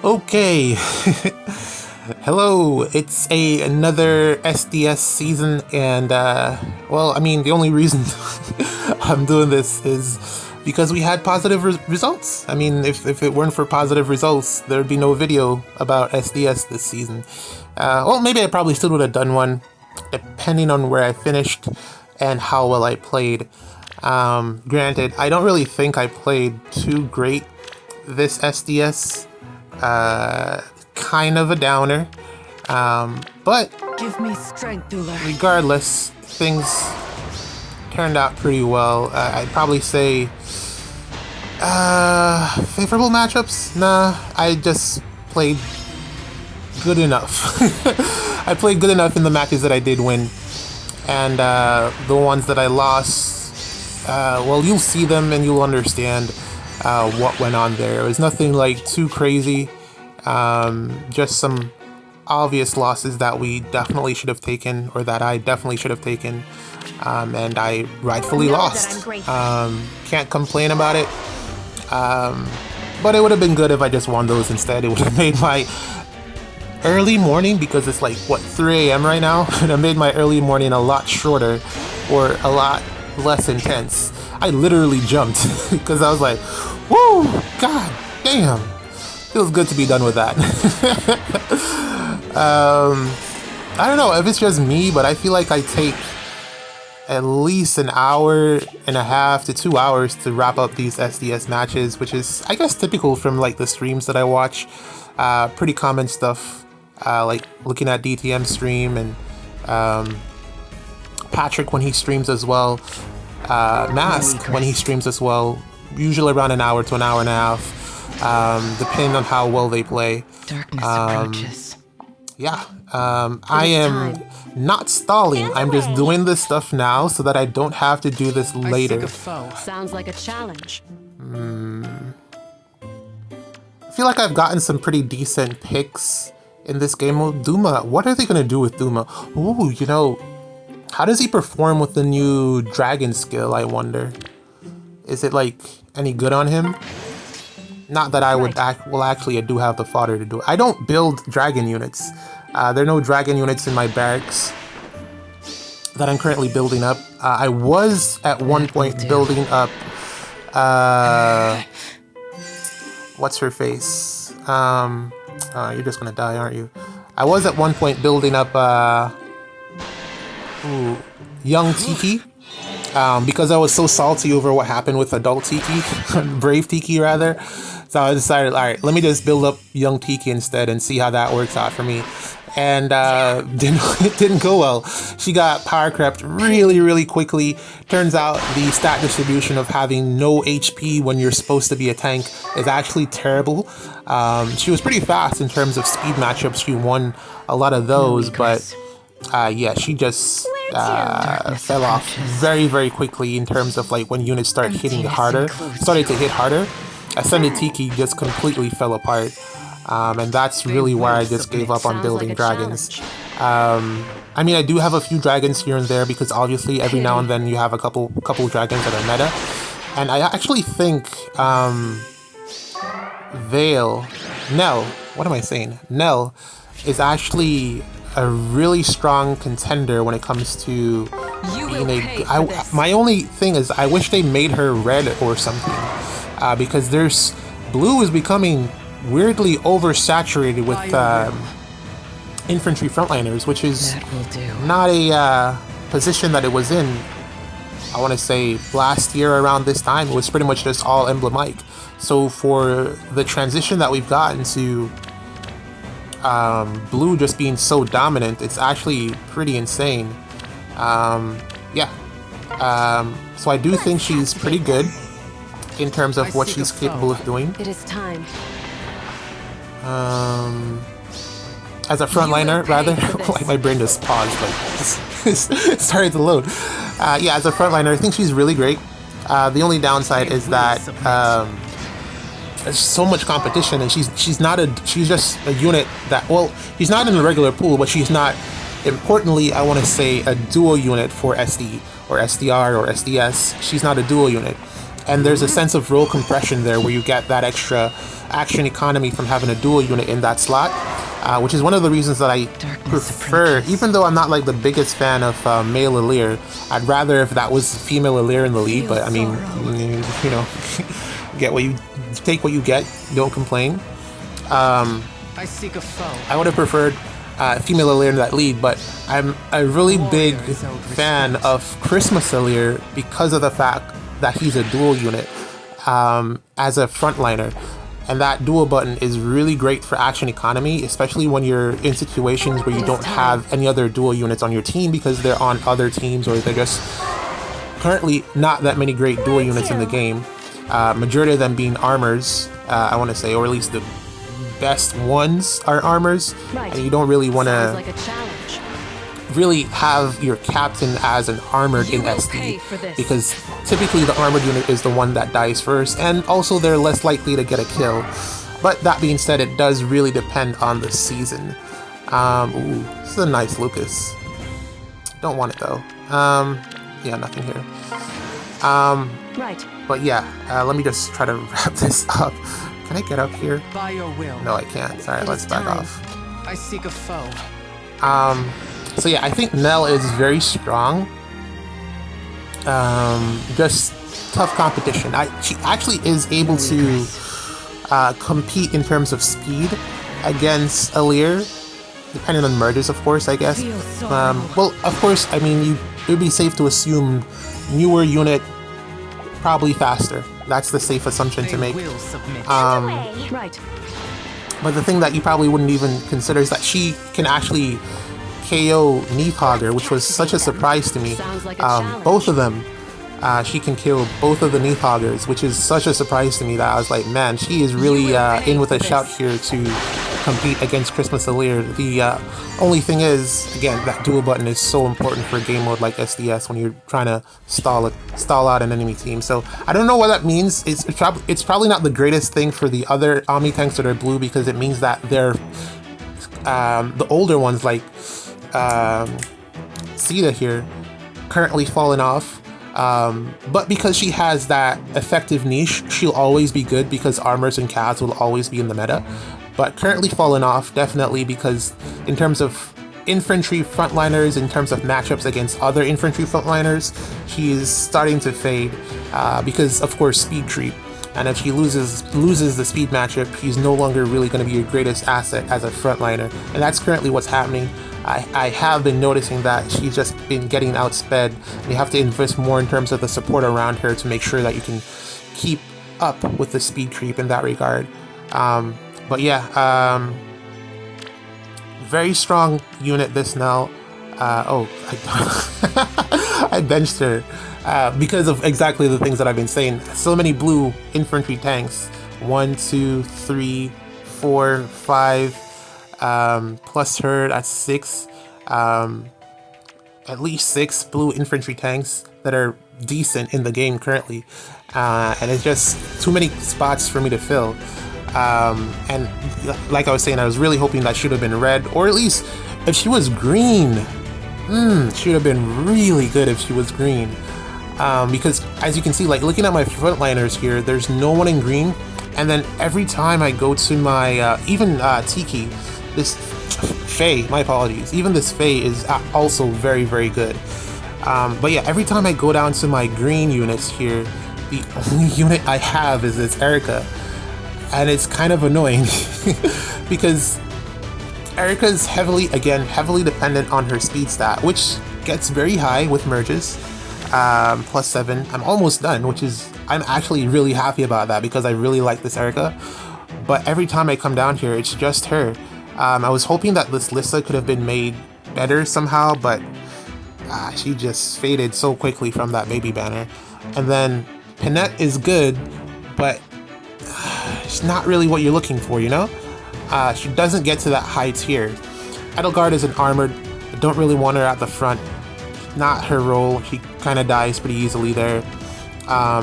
Okay. Hello, it's another SDS season, and well, I mean, the only reason I'm doing this is because we had positive results. I mean, if it weren't for positive results, there'd be no video about SDS this season. Well, maybe I probably still would have done one, depending on where I finished and how well I played. Granted, I don't really think I played too great this SDS. Kind of a downer, but give me strength, regardless, things turned out pretty well. I'd probably say favorable matchups? Nah, I just played good enough. I played good enough in the matches that I did win, and the ones that I lost, well, you'll see them and you'll understand what went on there. It was nothing like too crazy. Just some obvious losses that we definitely should have taken, or that I definitely should have taken, and I rightfully lost. Can't complain about it, but it would have been good if I just won those instead. It would have made my early morning, because it's like, what, 3 a.m. right now? It would have made my early morning a lot shorter, or a lot less intense. I literally jumped, because I was like, woo, god damn. Feels good to be done with that. I don't know if it's just me, but I feel like I take at least an hour and a half to 2 hours to wrap up these SDS matches, which is, I guess, typical from like the streams that I watch. Pretty common stuff, like looking at DTM stream and Patrick when he streams as well. Mask when he streams as well, usually around an hour to an hour and a half. Depending on how well they play. Yeah, I am not stalling. I'm just doing this stuff now so that I don't have to do this later. Sounds like a challenge. I feel like I've gotten some pretty decent picks in this game mode. Duma, what are they gonna do with Duma? Ooh, you know, how does he perform with the new dragon skill, I wonder? Is it like any good on him? Not that I would actually I do have the fodder to do it. I don't build dragon units. There are no dragon units in my barracks that I'm currently building up. I was at one point building up what's her face? You're just gonna die, aren't you? I was at one point building up young Tiki. Because I was so salty over what happened with adult Tiki, Brave Tiki rather. So I decided, alright, let me just build up young Tiki instead and see how that works out for me. And it didn't go well. She got power crept really quickly. Turns out the stat distribution of having no HP when you're supposed to be a tank is actually terrible. She was pretty fast in terms of speed matchups. She won a lot of those, but yeah, she just fell off very quickly in terms of like when units start hitting harder, started to hit harder. Ascended Tiki just completely fell apart, and that's really why I just gave up on building dragons. I mean, I do have a few dragons here and there because obviously every now and then you have a couple dragons that are meta, and I actually think Nell is actually a really strong contender when it comes to being a... my only thing is I wish they made her red or something, because there's... Blue is becoming weirdly oversaturated with infantry frontliners, which is not a position that it was in. I want to say last year around this time, it was pretty much just all emblematic. So for the transition that we've gotten to Blue just being so dominant, it's actually pretty insane. Yeah. So I do think she's pretty good in terms of what she's capable of doing. It is time. As a frontliner, rather. Like my brain just paused, like it started to load. Yeah, as a frontliner, I think she's really great. The only downside is that there's so much competition, and she's just a unit that, well, she's not in the regular pool, but she's not, importantly, I want to say, a duo unit for SD or SDR or SDS. She's not a duo unit, and there's a sense of role compression there where you get that extra action economy from having a dual unit in that slot, which is one of the reasons that I prefer, even though I'm not like the biggest fan of male Alir. I'd rather if that was female Alir in the league, but I mean, you know, get what you take what you get, don't complain. I seek a foe. I would have preferred female Alir in that league, but I'm a really big fan of Christmas Alir because of the fact that he's a dual unit as a frontliner. And that dual button is really great for action economy, especially when you're in situations where you don't have any other dual units on your team because they're on other teams, or they're just currently not that many great dual units in the game. Majority of them being armors, I want to say, or at least the best ones are armors, and you don't really want to Like a challenge. really have your captain as an armored in SD, because typically the armored unit is the one that dies first, and also they're less likely to get a kill. But that being said, it does really depend on the season. Ooh, this is a nice Lucas. Don't want it though. Yeah, nothing here. Right. But yeah, let me just try to wrap this up. Can I get up here? By your will. No, I can't. Sorry, let's back off. I seek a foe. So yeah, I think Nell is very strong. Just tough competition. She actually is able to compete in terms of speed against Alir, depending on merges, of course, I guess. Well, of course, I mean, it would be safe to assume newer unit probably faster. That's the safe assumption to make. Right. But the thing that you probably wouldn't even consider is that she can actually KO Neathhogger, which was such a surprise to me. Both of them, she can kill both of the Neathhoggers, which is such a surprise to me that I was like, man, she is really in with a shout here to compete against Christmas Alir. The only thing is, again, that dual button is so important for a game mode like SDS when you're trying to stall out an enemy team. So I don't know what that means. It's probably not the greatest thing for the other Omni tanks that are blue, because it means that they're the older ones like Sita here currently fallen off. But because she has that effective niche, she'll always be good because armors and calves will always be in the meta. But currently fallen off, definitely, because in terms of infantry frontliners, in terms of matchups against other infantry frontliners, she is starting to fade because, of course, speed creep. And if she loses the speed matchup, she's no longer really going to be your greatest asset as a frontliner. And that's currently what's happening. I have been noticing that she's just been getting outsped. You have to invest more in terms of the support around her to make sure that you can keep up with the speed creep in that regard. But yeah, very strong unit this Nell. I benched her because of exactly the things that I've been saying. So many blue infantry tanks. 1, 2, 3, 4, 5. Plus her, that's 6. At least 6 blue infantry tanks that are decent in the game currently. And it's just too many spots for me to fill. And like I was saying, I was really hoping that should have been red, or at least if she was green. Should have been really good if she was green. Because as you can see, like looking at my frontliners here, there's no one in green. And then every time I go to my, even Tiki, this Faye, my apologies, even this Faye is also very, very good. But yeah, every time I go down to my green units here, the only unit I have is this Erica. And it's kind of annoying because Erica is heavily dependent on her speed stat, which gets very high with merges. +7. I'm almost done, I'm actually really happy about that because I really like this Erica. But every time I come down here, it's just her. I was hoping that this Lissa could have been made better somehow, but she just faded so quickly from that baby banner. And then Pinette is good, but it's not really what you're looking for, you know? She doesn't get to that high tier. Edelgard is an armored. I don't really want her at the front. Not her role. She kind of dies pretty easily there.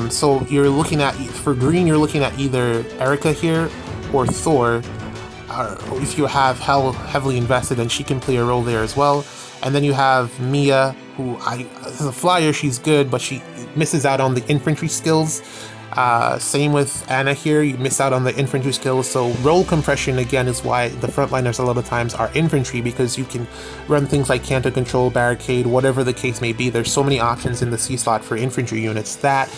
So you're looking at, for green, you're looking at either Erica here or Thor. If you have Hell heavily invested, then she can play a role there as well. And then you have Mia, who as a flyer, she's good, but she misses out on the infantry skills. Same with Anna here, you miss out on the infantry skills, so roll compression again is why the frontliners a lot of times are infantry, because you can run things like canter control, barricade, whatever the case may be. There's so many options in the C slot for infantry units that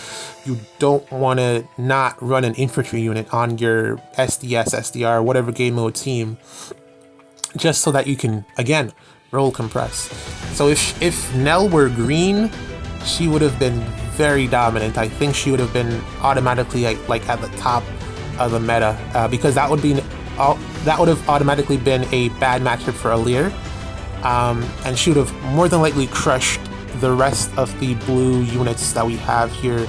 you don't want to not run an infantry unit on your SDS, SDR, whatever game mode team, just so that you can, again, roll compress. So if Nell were green, she would have been very dominant. I think she would have been automatically like at the top of the meta, because that would have automatically been a bad matchup for Alir, and she would have more than likely crushed the rest of the blue units that we have here.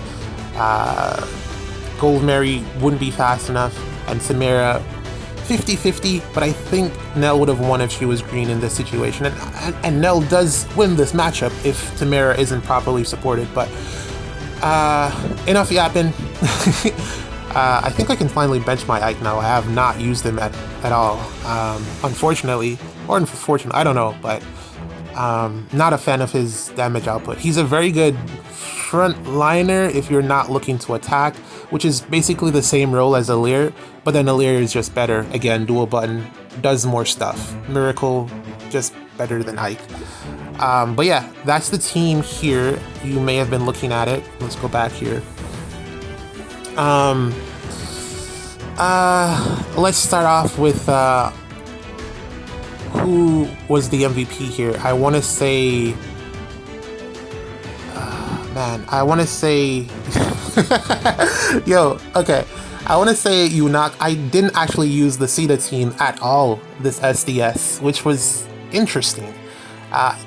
Gold Mary wouldn't be fast enough, and Samira 50-50, but I think Nell would have won if she was green in this situation, and Nell does win this matchup if Tamara isn't properly supported. But enough yapping. I think I can finally bench my Ike now. I have not used him at all, unfortunately, or unfortunately, I don't know, but not a fan of his damage output. He's a very good frontliner if you're not looking to attack, which is basically the same role as Alir, but then Alir is just better. Again, dual button, does more stuff. Miracle, just better than Ike. But yeah, that's the team here. You may have been looking at it. Let's go back here. Let's start off with who was the MVP here. I want to say... I want to say... okay. I want to say Yunaka. I didn't actually use the Sita team at all this SDS, which was interesting.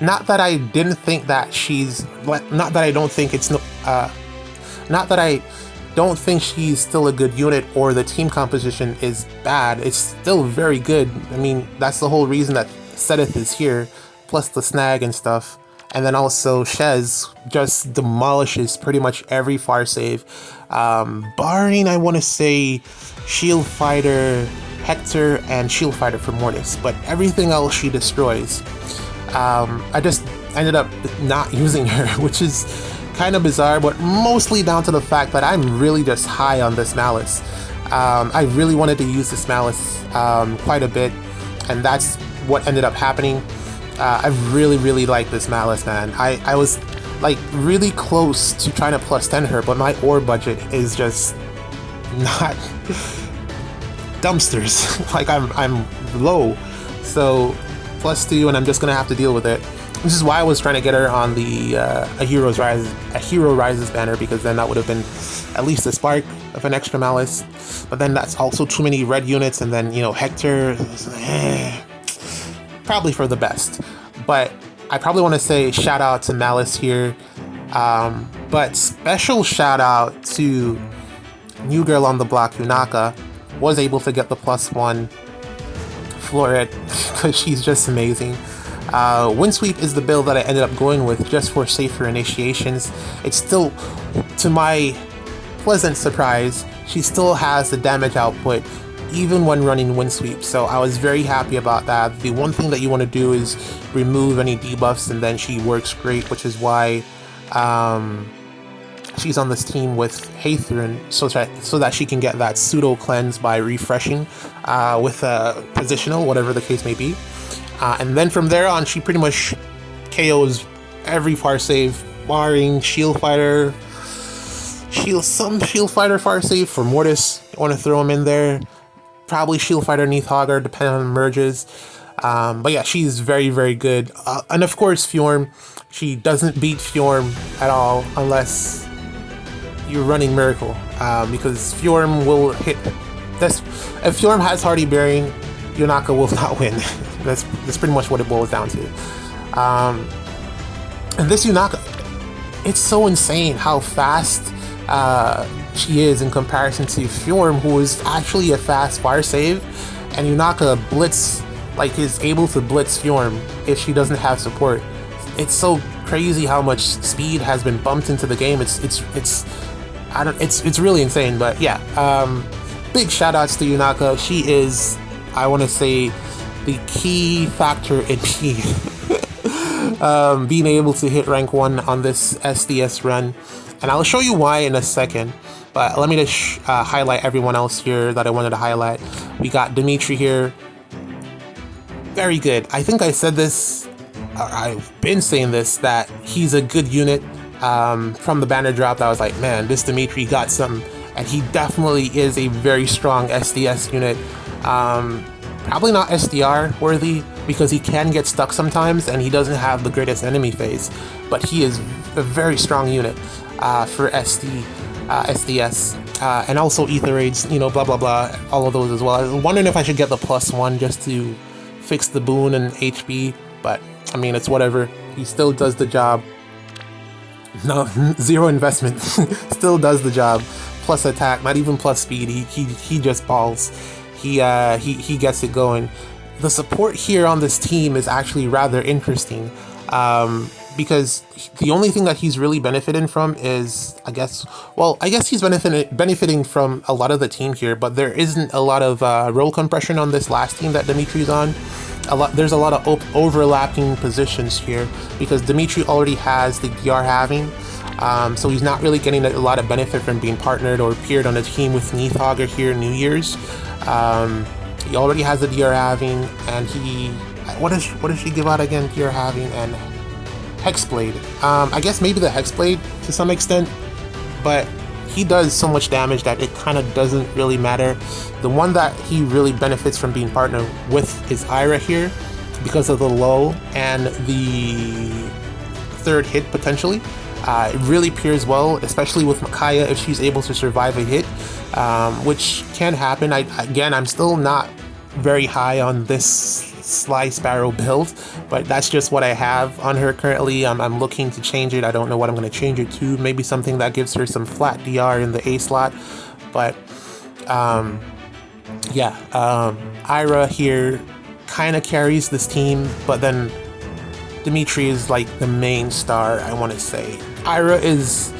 Not that I didn't think that she's... Not that I don't think it's... not that I don't think she's still a good unit or the team composition is bad. It's still very good. I mean, that's the whole reason that Sedith is here, plus the snag and stuff. And then also Shez just demolishes pretty much every far save. Barring, I want to say, Shield Fighter Hector and Shield Fighter for Mortis. But everything else she destroys. I just ended up not using her, which is kind of bizarre, but mostly down to the fact that I'm really just high on this Malice. I really wanted to use this Malice quite a bit, and that's what ended up happening. I really like this Malice, man. I was like really close to trying to plus 10 her, but my ore budget is just not dumpsters. Like I'm low, so +2, and I'm just gonna have to deal with it. Which is why I was trying to get her on the a Hero Rises banner, because then that would have been at least a spark of an extra Malice. But then that's also too many red units, and then, you know, Hector, probably for the best. But I probably want to say shout out to Malice here, but special shout out to new girl on the block, Yunaka. Was able to get the +1 Floret because she's just amazing. Windsweep is the build that I ended up going with just for safer initiations. It's still, to my pleasant surprise, she still has the damage output even when running Windsweep, so I was very happy about that. The one thing that you want to do is remove any debuffs, and then she works great, which is why she's on this team with Hathrin, so that she can get that pseudo cleanse by refreshing with a positional, whatever the case may be. And then from there on, she pretty much KOs every far save, barring Shield Fighter, some Shield Fighter far save for Mortis. You want to throw him in there. Probably Shield Fighter Neathogger, depending on merges. But yeah, she's very good. And of course, Fjorm. She doesn't beat Fjorm at all unless you're running Miracle, because Fjorm will hit. If Fjorm has Hardy Bearing, Yunaka will not win. That's pretty much what it boils down to. And this Yunaka, it's so insane how fast she is in comparison to Fjorm, who is actually a fast fire save, and Yunaka is able to blitz Fjorm if she doesn't have support. It's so crazy how much speed has been bumped into the game. It's really insane. But yeah, big shout outs to Yunaka. She is, I want to say, the key factor in me being able to hit rank 1 on this SDS run, and I'll show you why in a second. But let me just highlight everyone else here that I wanted to highlight. We got Dimitri here. Very good. I think I said this, I've been saying this, that he's a good unit. From the banner drop, I was like, man, this Dimitri got something. And he definitely is a very strong SDS unit. Probably not SDR worthy because he can get stuck sometimes and he doesn't have the greatest enemy phase. But he is a very strong unit for SDS. And also Ether Raids, you know, blah blah blah, all of those as well. I was wondering if I should get the +1 just to fix the boon and HP, but I mean, it's whatever. He still does the job. No, zero investment. Still does the job. Plus attack, not even plus speed. He just balls. He gets it going. The support here on this team is actually rather interesting. Because the only thing that he's really benefiting from is, I guess he's benefiting from a lot of the team here, but there isn't a lot of role compression on this last team that Dimitri's on. There's a lot of overlapping positions here because Dimitri already has the DR halving, so he's not really getting a lot of benefit from being partnered or paired on a team with Neathauger here in New Year's. He already has the DR halving, and what does she give out again? DR halving and Hexblade. I guess maybe the Hexblade to some extent, but he does so much damage that it kind of doesn't really matter. The one that he really benefits from being partnered with is Ira here because of the low and the third hit potentially. It really pairs well, especially with Micaiah if she's able to survive a hit, which can happen. I'm still not very high on this Sly Sparrow build, but that's just what I have on her currently. I'm looking to change it. I don't know what I'm going to change it to. Maybe something that gives her some flat DR in the A slot, but Ira here kind of carries this team, but then Dimitri is like the main star, I want to say. Ira is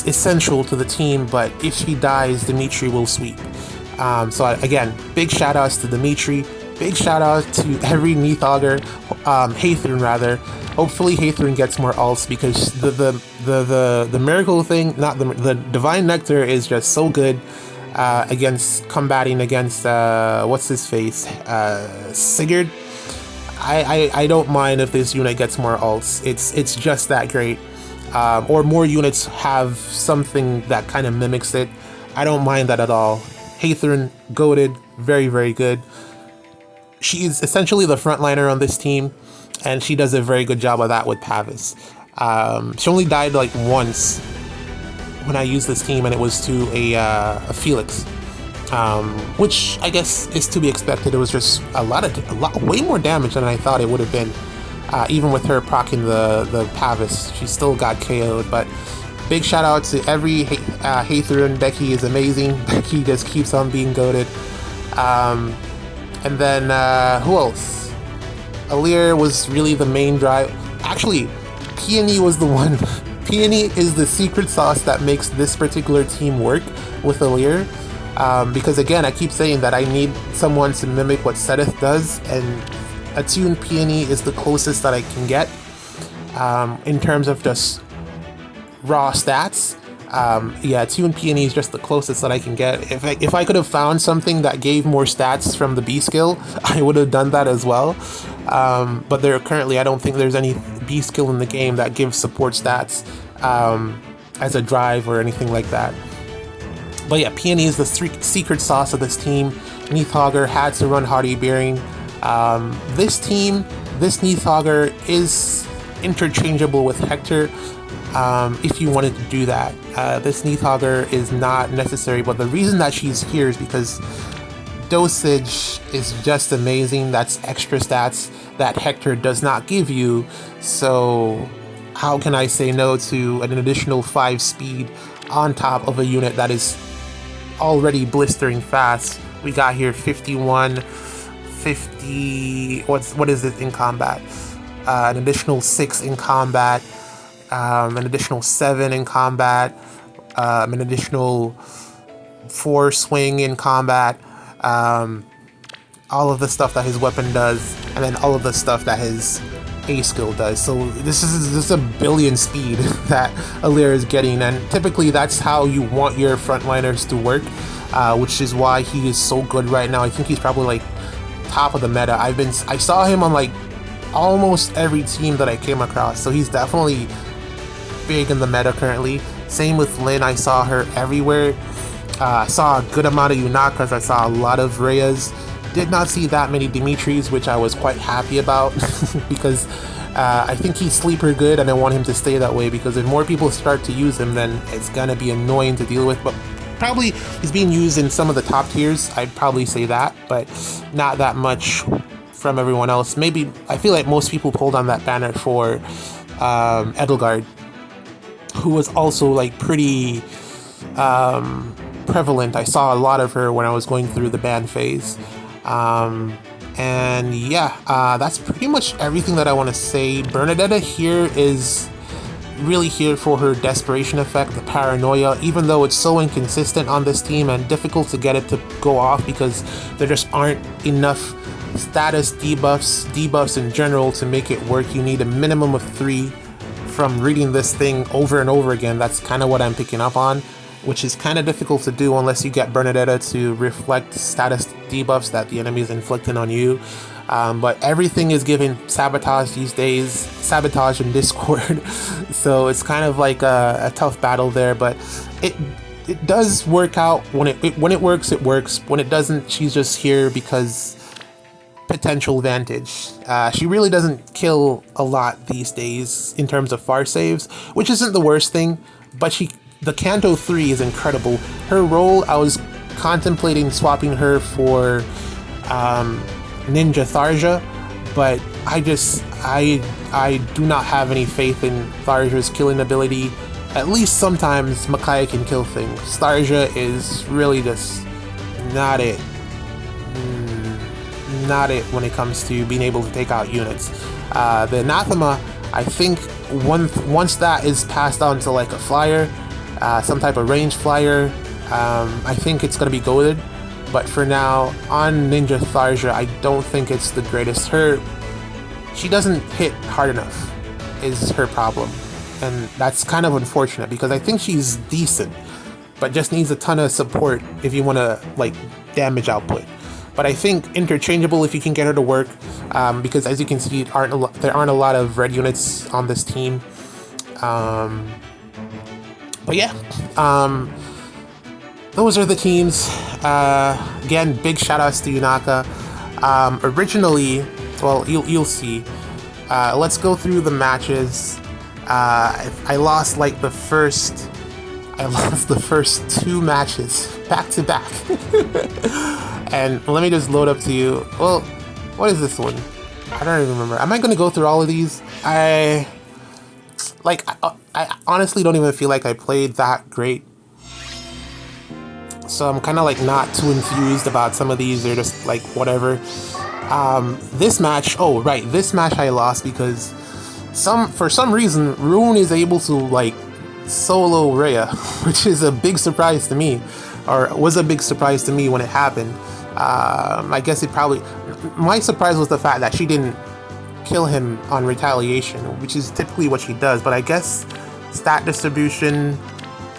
essential to the team, but if she dies, Dimitri will sweep. So again, big shout outs to Dimitri, big shout out to every Neathauger, Hathorn rather. Hopefully Hathorn gets more ults because the miracle thing, not the divine nectar is just so good against combating against what's his face, Sigurd. I don't mind if this unit gets more ults. It's just that great. Or more units have something that kind of mimics it. I don't mind that at all. Hathorn, goated, very, very good. She is essentially the frontliner on this team, and she does a very good job of that with Pavis. She only died like once when I used this team, and it was to a Felix, which I guess is to be expected. It was just way more damage than I thought it would have been. Even with her proccing the Pavis, she still got KO'd, but big shout out to every Hathorn. Becky is amazing. Becky just keeps on being goated. And then who else? Alir was really the main drive. Actually, Peony was the one. Peony is the secret sauce that makes this particular team work with Alir. Because again, I keep saying that I need someone to mimic what Sethith does, and attuned Peony is the closest that I can get in terms of just raw stats. Attuned Peony is just the closest that I can get. If I could have found something that gave more stats from the B skill, I would have done that as well. But I don't think there's any B skill in the game that gives support stats as a drive or anything like that. But yeah, Peony is the secret sauce of this team. Neathauger had to run Hardy Bearing. This Neathauger is interchangeable with Hector if you wanted to do that. This Neathauger is not necessary, but the reason that she's here is because dosage is just amazing. That's extra stats that Hector does not give you, so how can I say no to an additional 5 speed on top of a unit that is already blistering fast? We got here 51, 50, what is it in combat? An additional 6 in combat, an additional 7 in combat, an additional 4 swing in combat, all of the stuff that his weapon does, and then all of the stuff that his A skill does. So this is a billion speed that Alir is getting, and typically that's how you want your frontliners to work, which is why he is so good right now. I think he's probably like top of the meta. I saw him on like almost every team that I came across, so he's definitely big in the meta currently. Same with Lynn, I saw her everywhere. I saw a good amount of Yunakas, I saw a lot of Reyes. Did not see that many Dimitris, which I was quite happy about because I think he's sleeper good and I want him to stay that way, because if more people start to use him, then it's gonna be annoying to deal with. But probably he's being used in some of the top tiers, I'd probably say that, but not that much from everyone else. Maybe, I feel like most people pulled on that banner for Edelgard, who was also like pretty prevalent. I saw a lot of her when I was going through the ban phase. And yeah, that's pretty much everything that I want to say. Bernadetta here is really here for her desperation effect, the paranoia, even though it's so inconsistent on this team and difficult to get it to go off because there just aren't enough status debuffs in general to make it work. You need a minimum of 3 from reading this thing over and over again. That's kind of what I'm picking up on, which is kind of difficult to do unless you get Bernadetta to reflect status debuffs that the enemy is inflicting on you. But everything is given sabotage these days, sabotage in Discord. So it's kind of like a tough battle there, but it does work out. When it works, it works. When it doesn't, she's just here because potential advantage. She really doesn't kill a lot these days in terms of far saves, which isn't the worst thing, but the Kanto 3 is incredible. Her role, I was contemplating swapping her for Ninja Tharja, but I do not have any faith in Tharja's killing ability. At least sometimes Micaiah can kill things. Tharja is really just not it. Not it when it comes to being able to take out units. The Anathema, I think once that is passed on to like a flyer, some type of range flyer, I think it's going to be goated. But for now, on Ninja Tharja, I don't think it's the greatest. She doesn't hit hard enough is her problem. And that's kind of unfortunate because I think she's decent, but just needs a ton of support if you want to like damage output. But I think interchangeable if you can get her to work, because as you can see, there aren't a lot of red units on this team. But yeah, those are the teams. Again, big shout outs to Yunaka. Originally, well, you'll see. Let's go through the matches. I lost like the first 2 matches back to back. And let me just load up to you. Well, what is this one? I don't even remember. Am I going to go through all of these? I honestly don't even feel like I played that great. So I'm kind of like not too enthused about some of these. They're just like whatever. This match, this match I lost because for some reason Rune is able to like solo Rhea, which is a big surprise to me, or was a big surprise to me when it happened. I guess my surprise was the fact that she didn't kill him on retaliation, which is typically what she does, but I guess stat distribution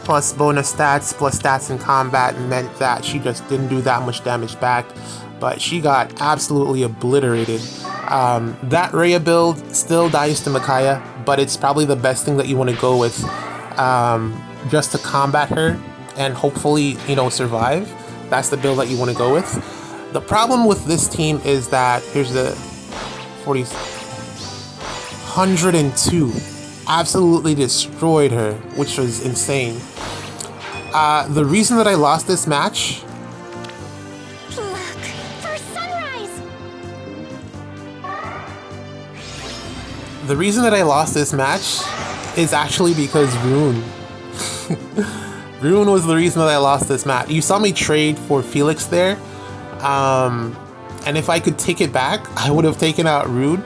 plus bonus stats plus stats in combat meant that she just didn't do that much damage back, but she got absolutely obliterated. That Rhea build still dies to Micaiah, but it's probably the best thing that you want to go with, just to combat her and hopefully, survive. That's the build that you want to go with. The problem with this team is that here's the 102 absolutely destroyed her, which was insane. The reason that I lost this match, Look for sunrise. the reason that I lost this match is actually because Rune. Rune was the reason that I lost this match. You saw me trade for Felix there, and if I could take it back, I would have taken out Rune.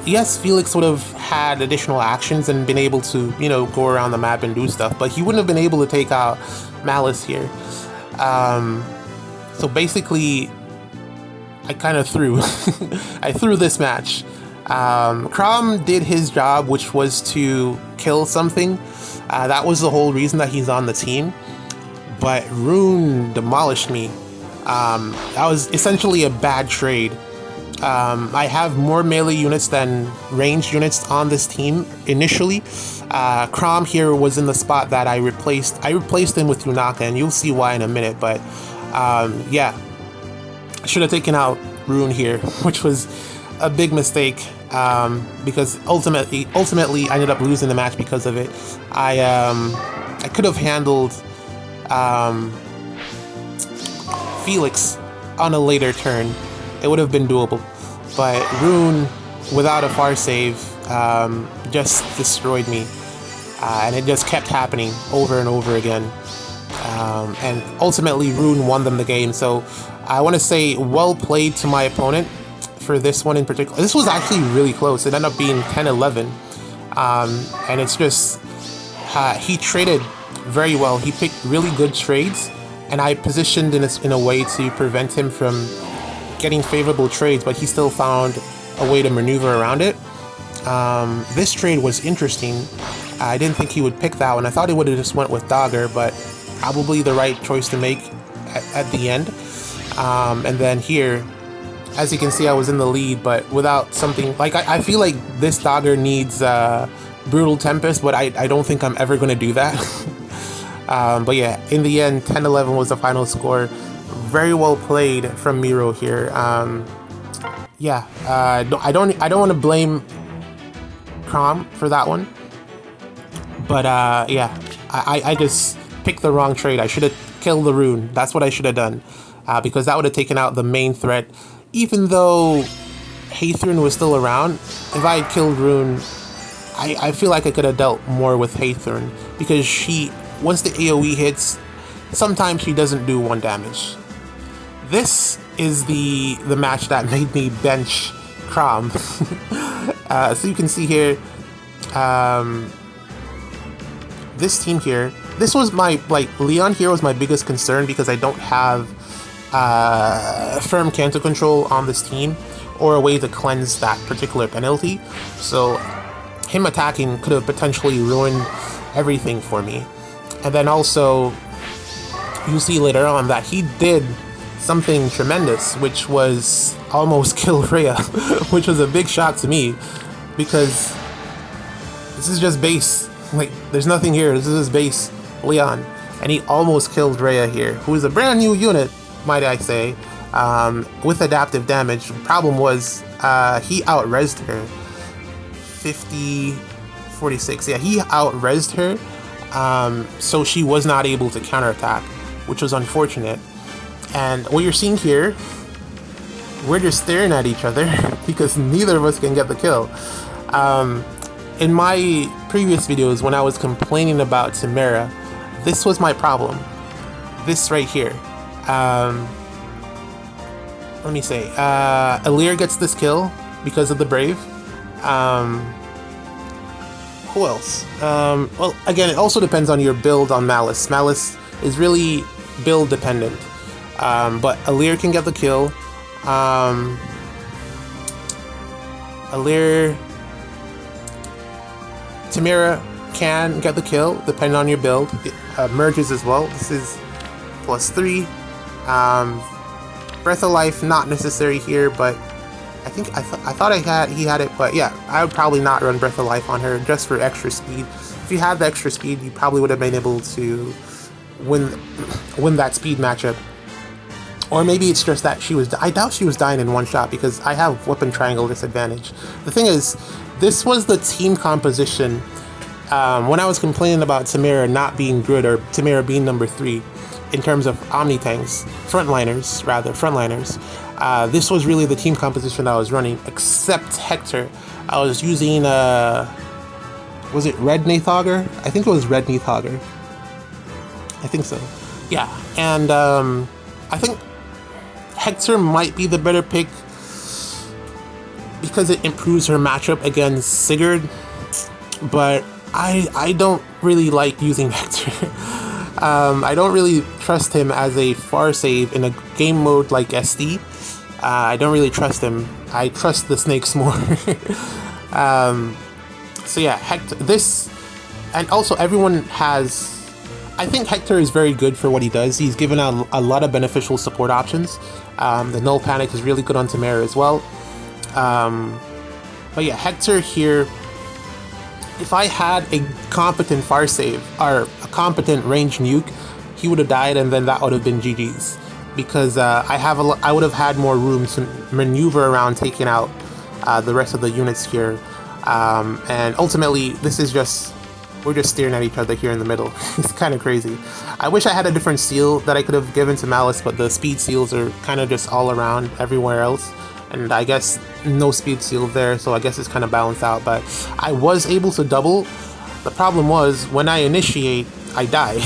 Yes, Felix would have had additional actions and been able to, go around the map and do stuff, but he wouldn't have been able to take out Malice here. So basically, I kind of threw. I threw this match. Crom did his job, which was to kill something. That was the whole reason that he's on the team. But Rune demolished me. That was essentially a bad trade. I have more melee units than ranged units on this team initially. Crom here was in the spot that I replaced. I replaced him with Yunaka, and you'll see why in a minute. But yeah, I should have taken out Rune here, which was a big mistake, because ultimately I ended up losing the match because of it. I could have handled Felix on a later turn. It would have been doable, but Rune, without a far save, just destroyed me, and it just kept happening over and over again. And ultimately, Rune won them the game. So I want to say well played to my opponent for this one in particular. This was actually really close. It ended up being 10-11, and it's just he traded very well. He picked really good trades, and I positioned in a way to prevent him from getting favorable trades, but he still found a way to maneuver around it. This trade was interesting. I didn't think he would pick that one. I thought he would have just went with Dagger, but probably the right choice to make at the end. And then here, as you can see, I was in the lead, but without something like I feel like this Dagger needs Brutal Tempest, but I don't think I'm ever going to do that. But yeah, in the end, 10-11 was the final score. Very well played from Miro here. Yeah, I don't want to blame Crom for that one, but yeah, I just picked the wrong trade. I should have killed the Rune. That's what I should have done, because that would have taken out the main threat. Even though Haythorn was still around, if I had killed Rune, I feel like I could have dealt more with Haythorn, because she, once the AoE hits, sometimes she doesn't do 1 damage. This is the match that made me bench Crom. So you can see here, this team here, this was my, Leon here was my biggest concern, because I don't have firm cancer control on this team, or a way to cleanse that particular penalty. So him attacking could have potentially ruined everything for me. And then also, you'll see later on that he did something tremendous, which was almost kill Rhea, which was a big shock to me, because this is just base. Like, there's nothing here. This is his base, Leon, and he almost killed Rhea here, who is a brand new unit, might I say, with adaptive damage. The problem was he out-resed her 50-46. Yeah, he out-resed her, so she was not able to counterattack, which was unfortunate. And what you're seeing here, we're just staring at each other because neither of us can get the kill. In my previous videos, when I was complaining about Tamara, this was my problem. This right here. Let me say, Alir gets this kill because of the Brave. Who else? Well, again, it also depends on your build on Malice. Malice is really build dependent. But Alir can get the kill. Alir, Tamara can get the kill depending on your build. It merges as well. This is +3. Breath of Life not necessary here, but I think I thought he had it, but yeah, I would probably not run Breath of Life on her just for extra speed. If you had the extra speed, you probably would have been able to win that speed matchup. Or maybe it's just that I doubt she was dying in one shot, because I have weapon triangle disadvantage. The thing is, this was the team composition when I was complaining about Tamara not being good, or Tamara being number 3 in terms of Omni tanks, frontliners. This was really the team composition I was running, except Hector. I was using was it Red Nathauger? I think it was Red Nathauger. I think so. Yeah, and I think Hector might be the better pick because it improves her matchup against Sigurd, but I don't really like using Hector. I don't really trust him as a far save in a game mode like SD. I don't really trust him. I trust the snakes more. So yeah, Hector, this, and also everyone has, I think Hector is very good for what he does. He's given out a lot of beneficial support options. The Null Panic is really good on Tamara as well. But yeah, Hector here, if I had a competent far save, or a competent range nuke, he would have died and then that would have been GG's. Because I would have had more room to maneuver around taking out the rest of the units here. And ultimately, this is just, we're just staring at each other here in the middle. It's kind of crazy. I wish I had a different seal that I could have given to Malice, but the speed seals are kind of just all around everywhere else. And I guess no speed seal there, so I guess it's kind of balanced out. But I was able to double. The problem was, when I initiate, I die.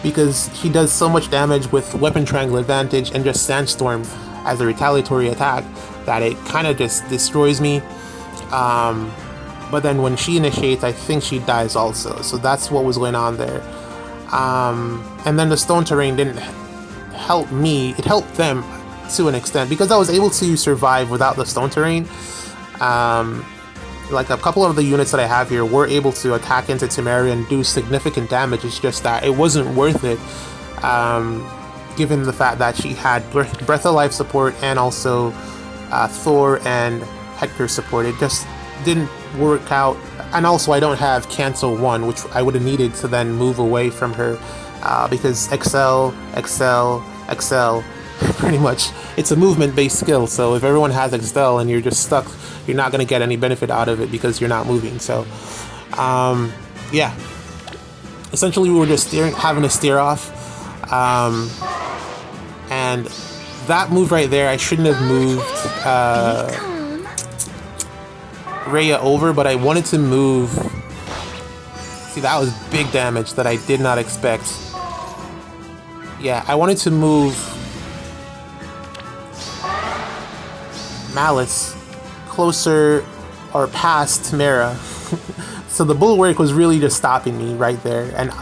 Because he does so much damage with Weapon Triangle Advantage and just Sandstorm as a retaliatory attack that it kind of just destroys me. But then when she initiates, I think she dies also. So that's what was going on there. And then the stone terrain didn't help me. It helped them to an extent because I was able to survive without the stone terrain. Like a couple of the units that I have here were able to attack into Tamara and do significant damage. It's just that it wasn't worth it, given the fact that she had Breath of Life support and also Thor and Hector support. It just didn't work out. And also I don't have Cancel 1, which I would have needed to then move away from her, because Excel, pretty much, it's a movement-based skill. So if everyone has Excel and you're just stuck, you're not going to get any benefit out of it because you're not moving. So, yeah. Essentially, we were just having a steer off. And that move right there, I shouldn't have moved Rhea over, but I wanted to move. See, that was big damage that I did not expect. Yeah, I wanted to move Malice closer or past Tamara. So the bulwark was really just stopping me right there, and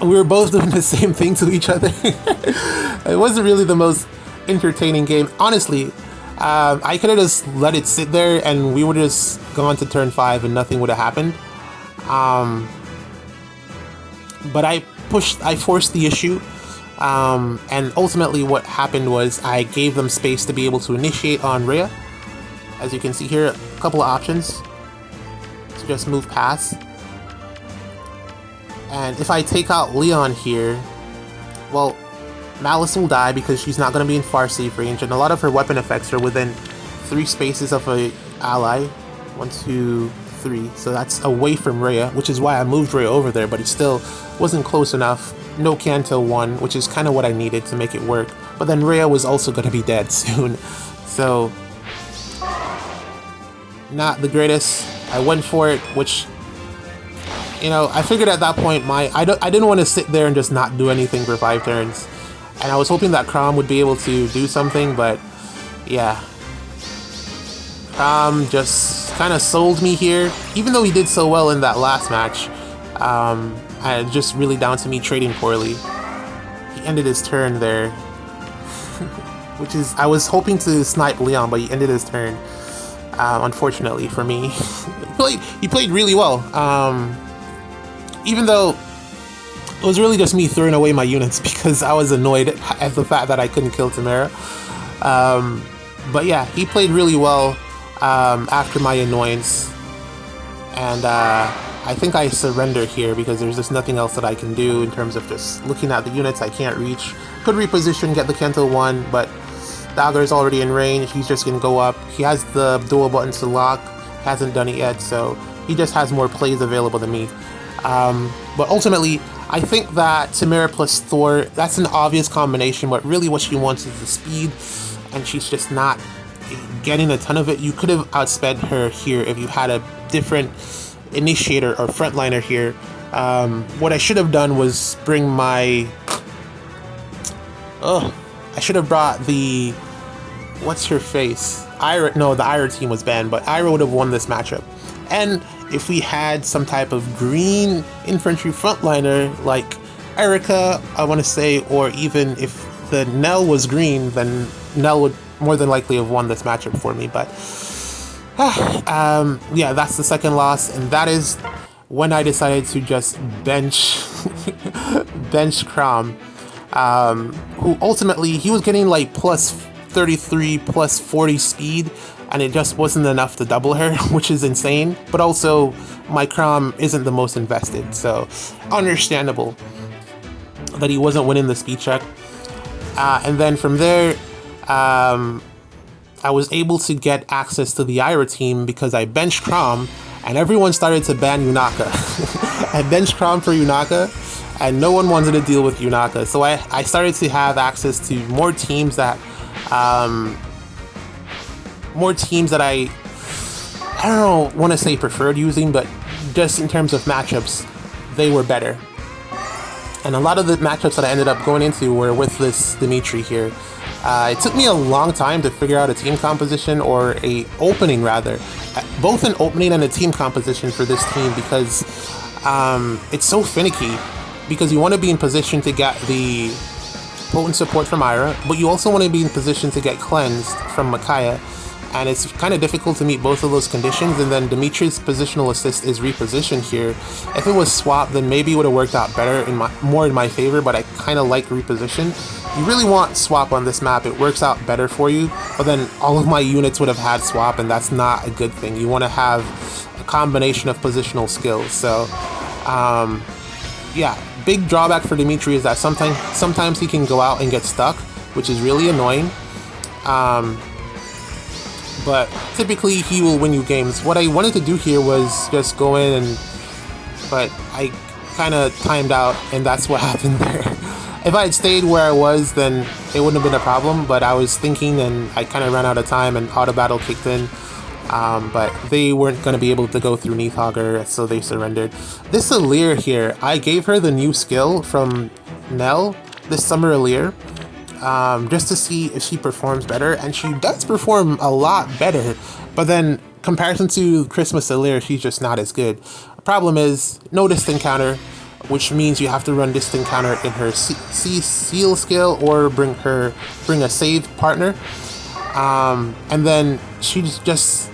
we were both doing the same thing to each other. It wasn't really the most entertaining game, honestly. I could have just let it sit there and we would have just gone to turn 5 and nothing would have happened. But I forced the issue. And ultimately what happened was I gave them space to be able to initiate on Rhea. As you can see here, a couple of options to just move past. And if I take out Leon here, well, Malice will die because she's not going to be in far safe range, and a lot of her weapon effects are within 3 spaces of a ally. 1, 2, 3. So that's away from Rhea, which is why I moved Rhea over there, but it still wasn't close enough. No Canto 1, which is kind of what I needed to make it work. But then Rhea was also going to be dead soon. So, not the greatest. I went for it, which, you know, I figured at that point I didn't want to sit there and just not do anything for 5 turns. And I was hoping that Crom would be able to do something, but yeah. Crom just kind of sold me here. Even though he did so well in that last match, it's just really down to me trading poorly. He ended his turn there. Which is, I was hoping to snipe Leon, but he ended his turn. Unfortunately for me. He played really well. Even though it was really just me throwing away my units because I was annoyed at the fact that I couldn't kill Tamara. But yeah, he played really well after my annoyance. And I think I surrender here because there's just nothing else that I can do in terms of just looking at the units I can't reach. Could reposition, get the Kento 1, but Dagger is already in range. He's just going to go up. He has the dual buttons to lock. Hasn't done it yet, so he just has more plays available than me. But ultimately, I think that Tamara plus Thor, that's an obvious combination, but really what she wants is the speed, and she's just not getting a ton of it. You could have outsped her here if you had a different initiator or frontliner here. What I should have done was bring my... I should have brought the... What's her face? Ira... No, the Ira team was banned, but Ira would have won this matchup. And if we had some type of green infantry frontliner like Erica, I want to say, or even if the Nell was green, then Nell would more than likely have won this matchup for me. But yeah, that's the second loss, and that is when I decided to just bench bench Crom, who ultimately he was getting like plus 33, plus 40 speed, and it just wasn't enough to double her, which is insane. But also, my Crom isn't the most invested, so understandable that he wasn't winning the speed check. And then from there, I was able to get access to the Ira team because I benched Crom, and everyone started to ban Yunaka. I benched Crom for Yunaka, and no one wanted to deal with Yunaka. So I started to have access to more teams that I don't want to say preferred using, but just in terms of matchups, they were better. And a lot of the matchups that I ended up going into were with this Dimitri here. It took me a long time to figure out a team composition, or a opening rather, both an opening and a team composition for this team, because it's so finicky, because you want to be in position to get the potent support from Ira, but you also want to be in position to get cleansed from Micaiah, and it's kind of difficult to meet both of those conditions. And then Dimitri's positional assist is repositioned here. If it was swap, then maybe it would have worked out better, more in my favor, but I kind of like reposition. You really want swap on this map, it works out better for you, but then all of my units would have had swap, and that's not a good thing. You want to have a combination of positional skills. So yeah, big drawback for Dimitri is that sometimes he can go out and get stuck, which is really annoying. But typically he will win you games. What I wanted to do here was just go in but I kind of timed out, and that's what happened there. If I had stayed where I was, then it wouldn't have been a problem, but I was thinking, and I kind of ran out of time, and auto battle kicked in. But they weren't going to be able to go through Neathhogger, so they surrendered. This Alir here, I gave her the new skill from Nell, this Summer Alir, just to see if she performs better, and she does perform a lot better, but then comparison to Christmas Alir, she's just not as good. The problem is no distant counter, which means you have to run distant counter in her seal skill, or bring a save partner, and then she's just...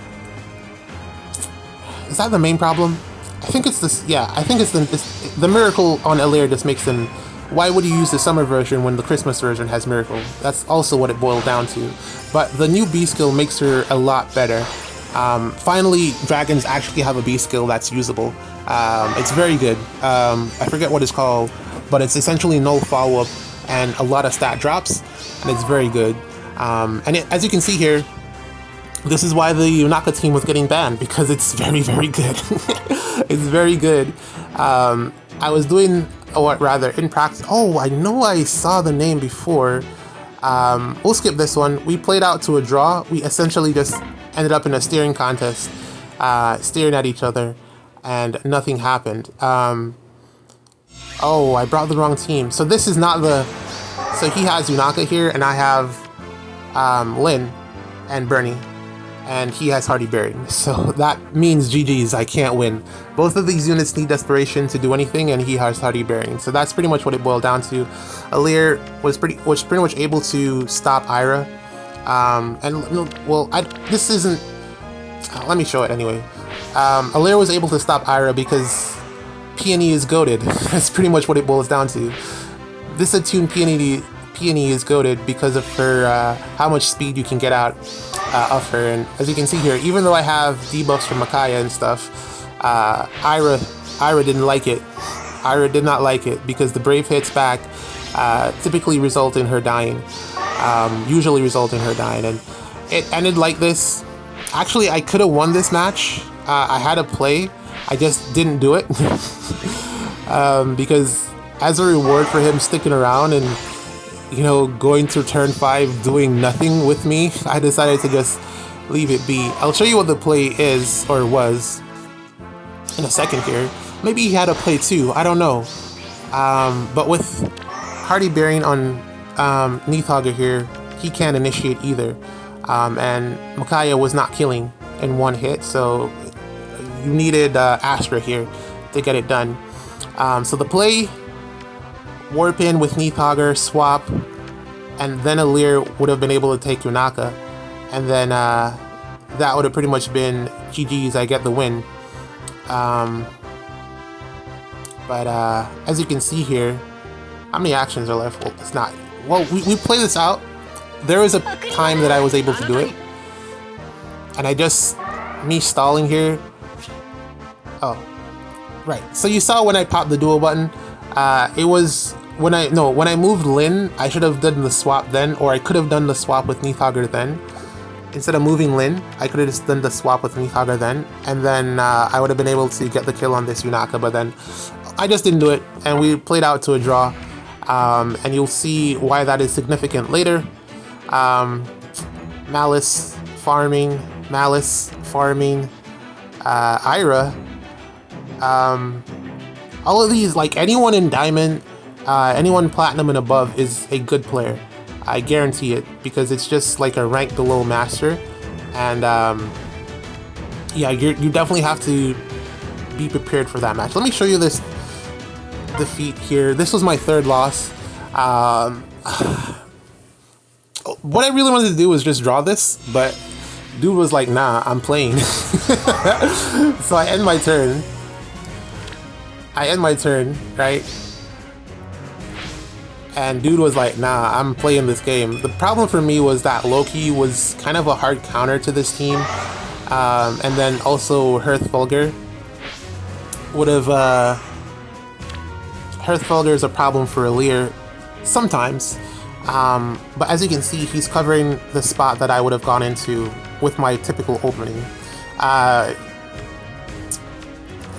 Is that the main problem? I think it's this. Yeah, I think it's the miracle on Alir just makes them. Why would you use the summer version when the Christmas version has miracle? That's also what it boiled down to. But the new B skill makes her a lot better. Finally, dragons actually have a B skill that's usable. It's very good. I forget what it's called, but it's essentially no follow-up and a lot of stat drops, and it's very good. As you can see here, this is why the Yunaka team was getting banned, because it's very, very good. It's very good. I was doing, in practice. Oh, I know I saw the name before. We'll skip this one. We played out to a draw. We essentially just ended up in a steering contest, staring at each other, and nothing happened. Oh, I brought the wrong team. So this is not the... So he has Yunaka here, and I have Lynn and Bernie. And he has Hardy Bearing, so that means GG's, I can't win. Both of these units need Desperation to do anything, and he has Hardy Bearing, so that's pretty much what it boiled down to. Alir was pretty much able to stop Ira, this isn't... let me show it anyway. Alir was able to stop Ira because Peony is goated. That's pretty much what it boils down to. This attuned Peony is goated because of her how much speed you can get out of her, and as you can see here, even though I have debuffs from Micaiah and stuff, Ira didn't like it. Ira did not like it because the brave hits back typically result in her dying, usually result in her dying, and it ended like this. Actually, I could have won this match. I had a play, I just didn't do it because as a reward for him sticking around and, you know, going to turn 5 doing nothing with me, I decided to just leave it be. I'll show you what the play is, or was, in a second here. Maybe he had a play too, I don't know. But with Hardy Bearing on Neathhogger here, he can't initiate either. And Micaiah was not killing in one hit, so you needed Astra here to get it done. So the play... Warp in with Neathhogger, swap, and then Alir would have been able to take Yunaka, and then that would have pretty much been GG's. I get the win. But as you can see here, how many actions are left? Well, it's not. Well, we play this out. There was a time that I was able to do it, and me stalling here. Oh, right. So you saw when I popped the dual button, it was when I moved Lin, I should have done the swap then, or I could have done the swap with Neathogger then. Instead of moving Lin, I could have just done the swap with Neathogger then, and then I would have been able to get the kill on this Yunaka, but then I just didn't do it, and we played out to a draw, and you'll see why that is significant later. Malice farming, Ira, all of these, like anyone in Diamond, anyone Platinum and above is a good player. I guarantee it, because it's just like a rank below Master, and yeah, you definitely have to be prepared for that match. Let me show you this defeat here. This was my third loss. What I really wanted to do was just draw this, but dude was like, nah, I'm playing. So I end my turn, right? And dude was like, nah, I'm playing this game. The problem for me was that Loki was kind of a hard counter to this team. And then also Hearthfulger would have... Hearthfulger is a problem for Alir sometimes. But as you can see, he's covering the spot that I would have gone into with my typical opening.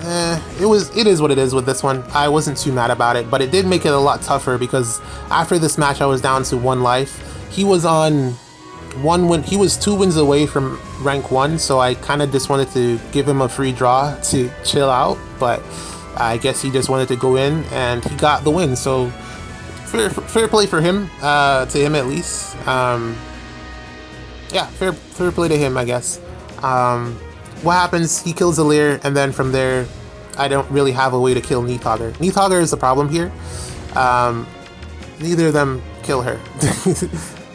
It is what it is with this one. I wasn't too mad about it, but it did make it a lot tougher because after this match I was down to 1 life. He was on 1 win. He was 2 wins away from rank 1, so I kind of just wanted to give him a free draw to chill out, but I guess he just wanted to go in and he got the win, so fair play for him, to him at least. Yeah, fair play to him, I guess. What happens, he kills Alir, and then from there, I don't really have a way to kill Neathogger. Neathogger is the problem here. Neither of them kill her.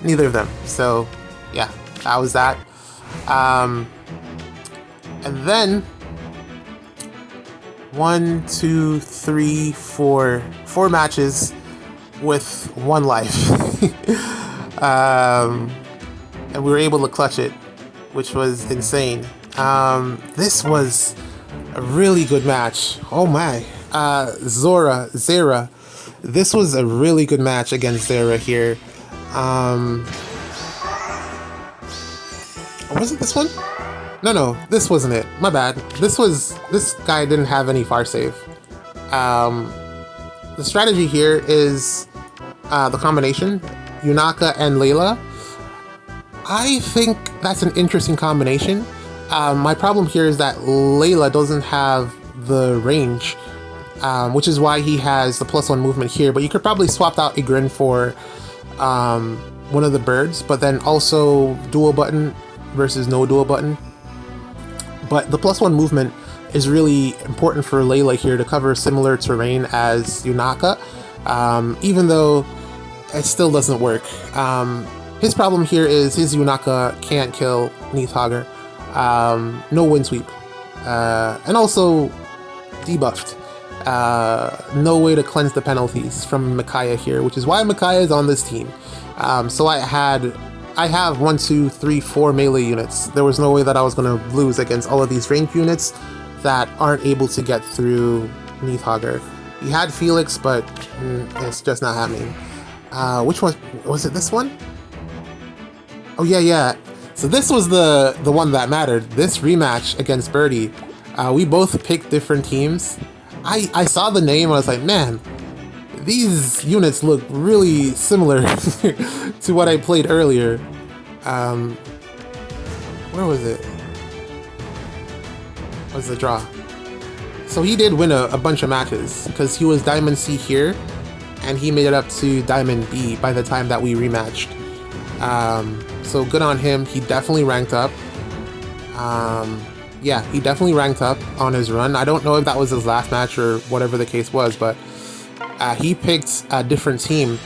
Neither of them. So, yeah, that was that. And then, 1, 2, 3, 4 matches with 1 life. And we were able to clutch it, which was insane. This was a really good match. Oh my. Zera. This was a really good match against Zera here. Was it this one? No, this wasn't it. My bad. This guy didn't have any far save. The strategy here is the combination, Yunaka and Layla. I think that's an interesting combination. My problem here is that Layla doesn't have the range, which is why he has the +1 movement here, but you could probably swap out Igrin for one of the birds, but then also dual button versus no dual button. But the +1 movement is really important for Layla here to cover similar terrain as Yunaka, even though it still doesn't work. His problem here is his Yunaka can't kill Neathogger. No wind sweep. And also debuffed. No way to cleanse the penalties from Micaiah here, which is why Micaiah is on this team. So I have 1, 2, 3, 4 melee units. There was no way that I was going to lose against all of these ranged units that aren't able to get through Neathogger. He had Felix, but it's just not happening. Which one? Was it this one? Oh yeah. So this was the one that mattered. This rematch against Birdie. We both picked different teams. I saw the name and I was like, man, these units look really similar to what I played earlier. Where was it? What was the draw? So he did win a bunch of matches because he was Diamond C here and he made it up to Diamond B by the time that we rematched. So good on him. He definitely ranked up. Yeah, he definitely ranked up on his run. I don't know if that was his last match or whatever the case was, but he picked a different team.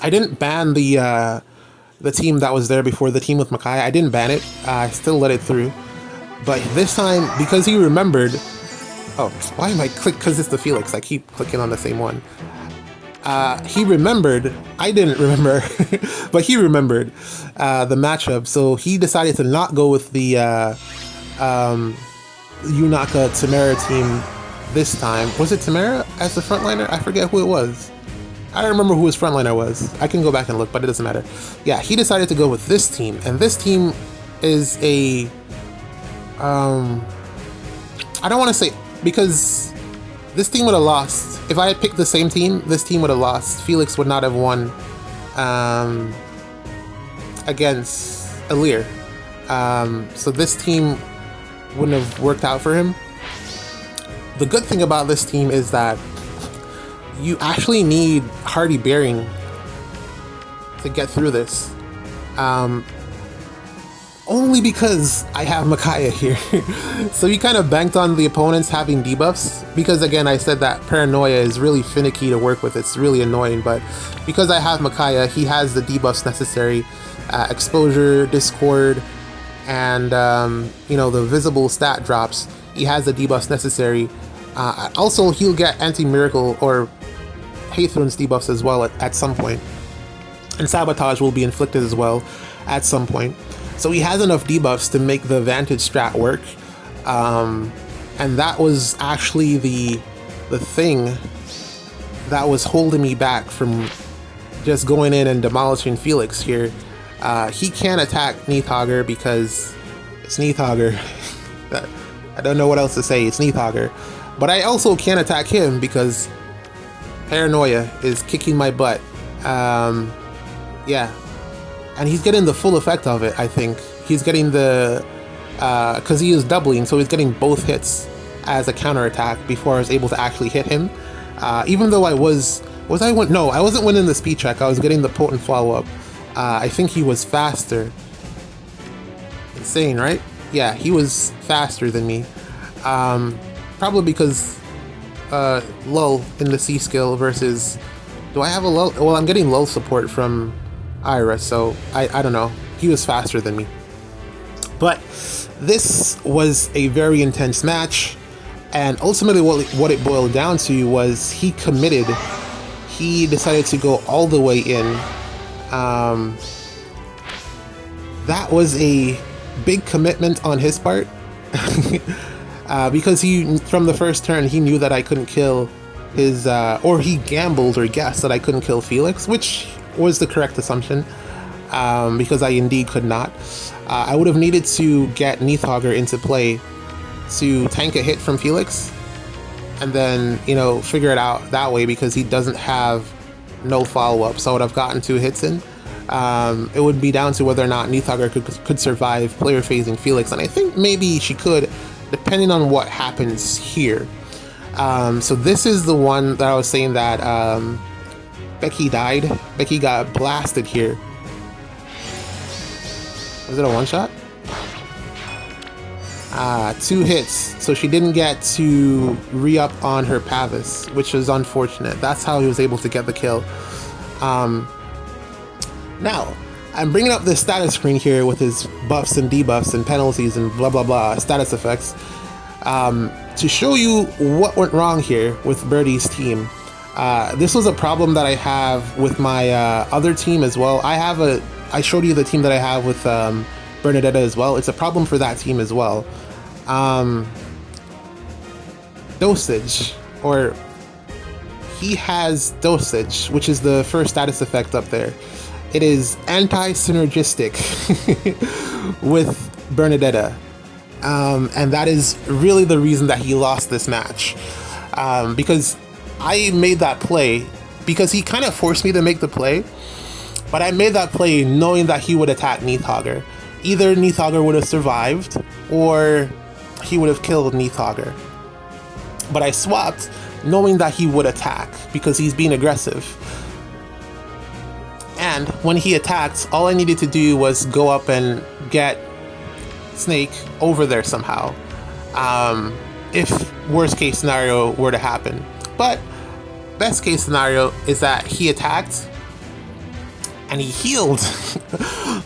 I didn't ban the team that was there before, the team with Makai. I didn't ban it. I still let it through. But this time, because he remembered... Oh, why am I click? Because it's the Felix. I keep clicking on the same one. He remembered. I didn't remember, but he remembered the matchup. So he decided to not go with the Yunaka Tamara team this time. Was it Tamara as the frontliner? I forget who it was. I don't remember who his frontliner was. I can go back and look, but it doesn't matter. Yeah, he decided to go with this team, and this team is a I don't want to say, because this team would have lost. If I had picked the same team, this team would have lost. Felix would not have won against Alir. So this team wouldn't have worked out for him. The good thing about this team is that you actually need Hardy Bearing to get through this. Only because I have Micaiah here. So he kind of banked on the opponents having debuffs, because again, I said that Paranoia is really finicky to work with. It's really annoying, but because I have Micaiah, he has the debuffs necessary. Exposure, Discord, and you know, the visible stat drops. He has the debuffs necessary. Also, he'll get Anti-Miracle or Hathorn's debuffs as well at some point. And Sabotage will be inflicted as well at some point. So he has enough debuffs to make the Vantage strat work. And that was actually the thing that was holding me back from just going in and demolishing Felix here. He can't attack Neathogger because it's Neathogger. I don't know what else to say, it's Neathogger. But I also can't attack him because Paranoia is kicking my butt. Yeah. And he's getting the full effect of it, I think. He's getting the... because he is doubling, so he's getting both hits as a counterattack before I was able to actually hit him. Even though I was... No, I wasn't winning the speed check. I was getting the potent follow-up. I think he was faster. Insane, right? Yeah, he was faster than me. Probably because lull in the C skill versus... Do I have a lull? Well, I'm getting lull support from Ira, so I don't know. He was faster than me. But this was a very intense match, and ultimately what it boiled down to was he committed. He decided to go all the way in. That was a big commitment on his part. Because from the first turn, he knew that I couldn't kill his, or he gambled or guessed that I couldn't kill Felix, which was the correct assumption, because I indeed could not. I would have needed to get Neathogger into play to tank a hit from Felix, and then, you know, figure it out that way, because he doesn't have no follow-up, so I would have gotten 2 hits in. It would be down to whether or not Neathogger could survive player phasing Felix, and I think maybe she could, depending on what happens here. So this is the one that I was saying that Becky died. Becky got blasted here. Was it a one-shot? 2 hits, so she didn't get to re-up on her Pavis, which is unfortunate. That's how he was able to get the kill. Now, I'm bringing up this status screen here with his buffs and debuffs and penalties and blah blah blah status effects, to show you what went wrong here with Birdie's team. This was a problem that I have with my other team as well. I showed you the team that I have with Bernadetta as well. It's a problem for that team as well. Dosage, or he has dosage, which is the first status effect up there. It is anti-synergistic with Bernadetta. And that is really the reason that he lost this match. Because I made that play, because he kind of forced me to make the play, but I made that play knowing that he would attack Neathogger. Either Neathogger would have survived, or he would have killed Neathogger. But I swapped knowing that he would attack, because he's being aggressive. And when he attacked, all I needed to do was go up and get Snake over there somehow, if worst case scenario were to happen. But best case scenario is that he attacked, and he healed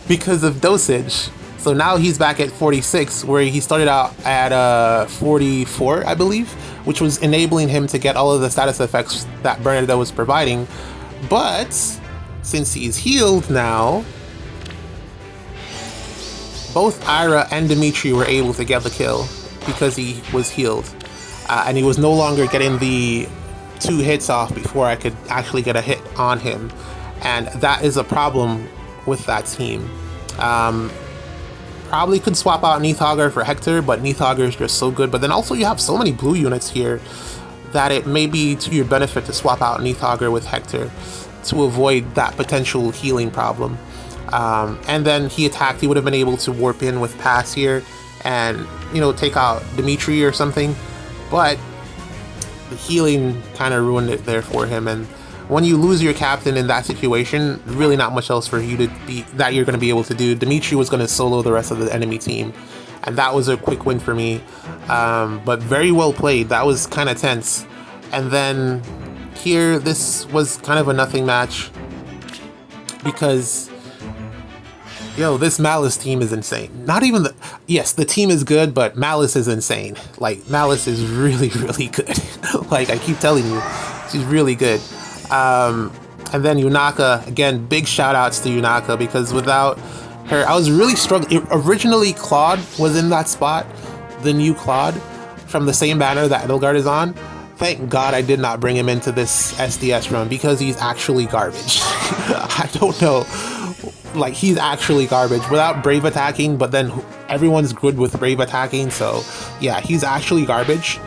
because of dosage. So now he's back at 46, where he started out at 44, I believe, which was enabling him to get all of the status effects that Bernadette was providing. But since he's healed now, both Ira and Dimitri were able to get the kill because he was healed. And he was no longer getting the 2 hits off before I could actually get a hit on him. And that is a problem with that team. Probably could swap out Neathauger for Hector, but Neathauger is just so good. But then also you have so many blue units here that it may be to your benefit to swap out Neathauger with Hector to avoid that potential healing problem. And then he attacked, he would have been able to warp in with Pass here and, you know, take out Dimitri or something. But the healing kind of ruined it there for him. And when you lose your captain in that situation, really not much else for you to be that you're going to be able to do. Dimitri was going to solo the rest of the enemy team, and that was a quick win for me. But very well played. That was kind of tense. And then here, this was kind of a nothing match because, yo, this Malice team is insane. Not even the... Yes, the team is good, but Malice is insane. Like, Malice is really, really good. Like, I keep telling you, she's really good. And then Yunaka, again, big shout outs to Yunaka, because without her, I was really struggling. Originally, Claude was in that spot, the new Claude, from the same banner that Edelgard is on. Thank God I did not bring him into this SDS run, because he's actually garbage. I don't know. Like, he's actually garbage without Brave attacking, but then everyone's good with Brave attacking, so yeah, he's actually garbage.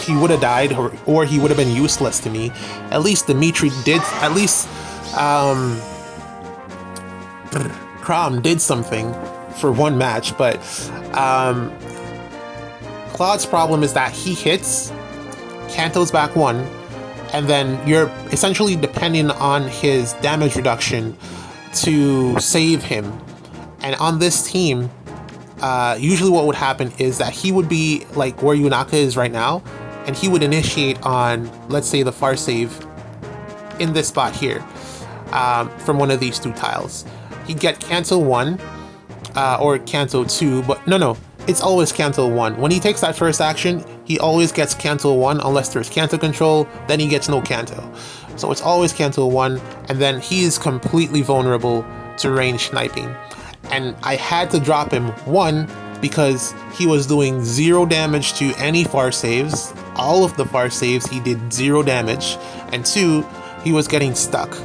He would have died, or he would have been useless to me. At least Dimitri did, at least Crom did something for one match, but Claude's problem is that he hits, Kanto's back 1, and then you're essentially depending on his damage reduction to save him. And on this team, usually what would happen is that he would be like where Yunaka is right now, and he would initiate on, let's say, the far save in this spot here, from one of these 2 tiles. He'd get Canto 1 or Canto 2, but no, it's always Canto 1. When he takes that first action, he always gets Canto 1 unless there's Canto control, then he gets no Canto. So it's always Canto 1, and then he is completely vulnerable to range sniping. And I had to drop him, 1, because he was doing 0 damage to any far saves. All of the far saves he did 0 damage, and 2, he was getting stuck,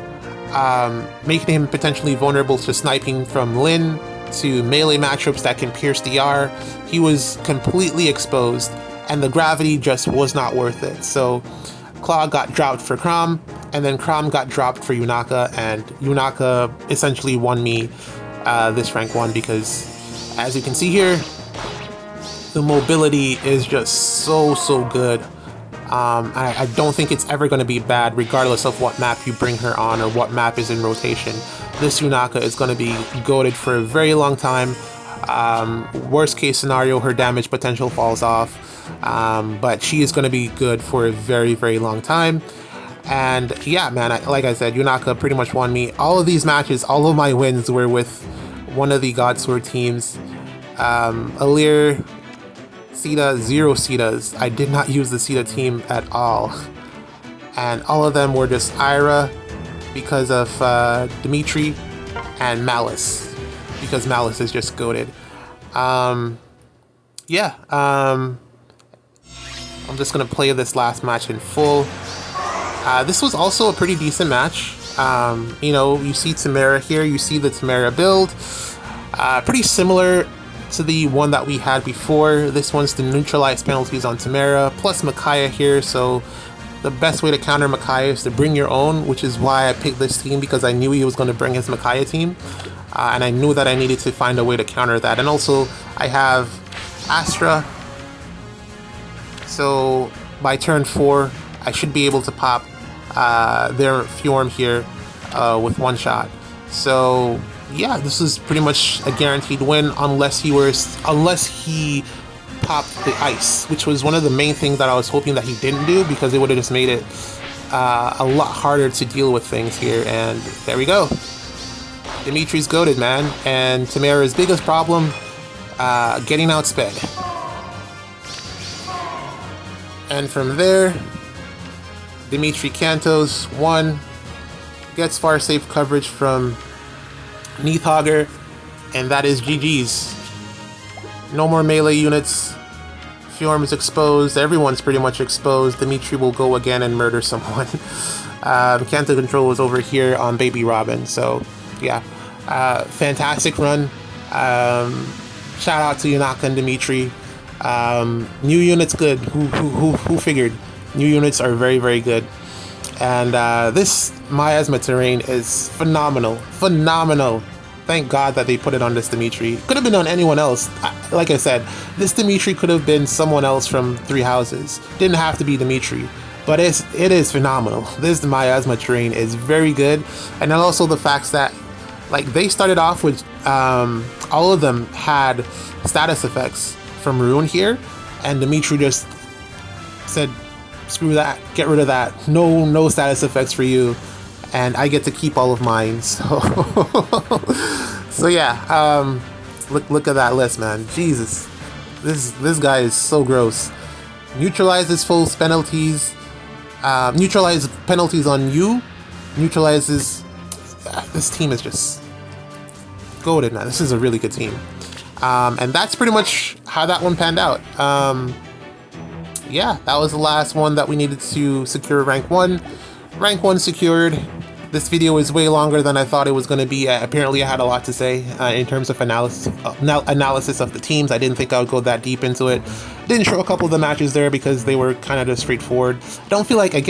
making him potentially vulnerable to sniping from Lin, to melee matchups that can pierce DR. He was completely exposed, and the gravity just was not worth it. So Claude got dropped for Crom, and then Crom got dropped for Yunaka, and Yunaka essentially won me this rank 1, because as you can see here, the mobility is just so good. I don't think it's ever going to be bad, regardless of what map you bring her on or what map is in rotation. This Yunaka is going to be goated for a very long time. Worst case scenario, her damage potential falls off, but she is going to be good for a very, very long time. And yeah, man, like I said, Yunaka pretty much won me. All of these matches, all of my wins were with one of the Godsword teams. Alir, Sita, 0 Citas. I did not use the Sita team at all. And all of them were just Ira because of Dimitri, and Malice because Malice is just goated. Yeah, I'm just going to play this last match in full. This was also a pretty decent match. You know, you see Tamara here, you see the Tamara build. Pretty similar to the one that we had before. This one's to neutralize penalties on Tamara, plus Micaiah here, so the best way to counter Micaiah is to bring your own, which is why I picked this team, because I knew he was going to bring his Micaiah team, and I knew that I needed to find a way to counter that. And also, I have Astra, so by turn 4, I should be able to pop their Fjorm here with 1 shot. So yeah, this is pretty much a guaranteed win unless he popped the ice, which was one of the main things that I was hoping that he didn't do, because it would have just made it a lot harder to deal with things here. And there we go. Dimitri's goated, man. And Tamara's biggest problem, getting outsped. And from there, Dimitri Cantos, 1, gets far safe coverage from Neathogger, and that is GG's. No more melee units. Fjorm is exposed. Everyone's pretty much exposed. Dimitri will go again and murder someone. Canto Control is over here on Baby Robin. So, yeah. Fantastic run. Shout out to Yunaka and Dimitri. New units good. Who figured? New units are very, very good. And this Miasma terrain is phenomenal. Phenomenal. Thank God that they put it on this Dimitri. Could have been on anyone else. Like I said, this Dimitri could have been someone else from Three Houses. Didn't have to be Dimitri. But it is phenomenal. This Miasma terrain is very good. And then also the facts that, like, they started off with, all of them had status effects from Rune here. And Dimitri just said, screw that, get rid of that. No status effects for you. And I get to keep all of mine. So yeah, look at that list, man. Jesus, this guy is so gross. Neutralizes full penalties. Neutralize penalties on you. Neutralizes. This team is just goated, man. This is a really good team. And that's pretty much how that one panned out. Yeah, that was the last one that we needed to secure rank 1. Rank 1 secured. This video is way longer than I thought it was going to be. Apparently I had a lot to say in terms of analysis of the teams. I didn't think I would go that deep into it. Didn't show a couple of the matches there because they were kind of just straightforward. I don't feel like I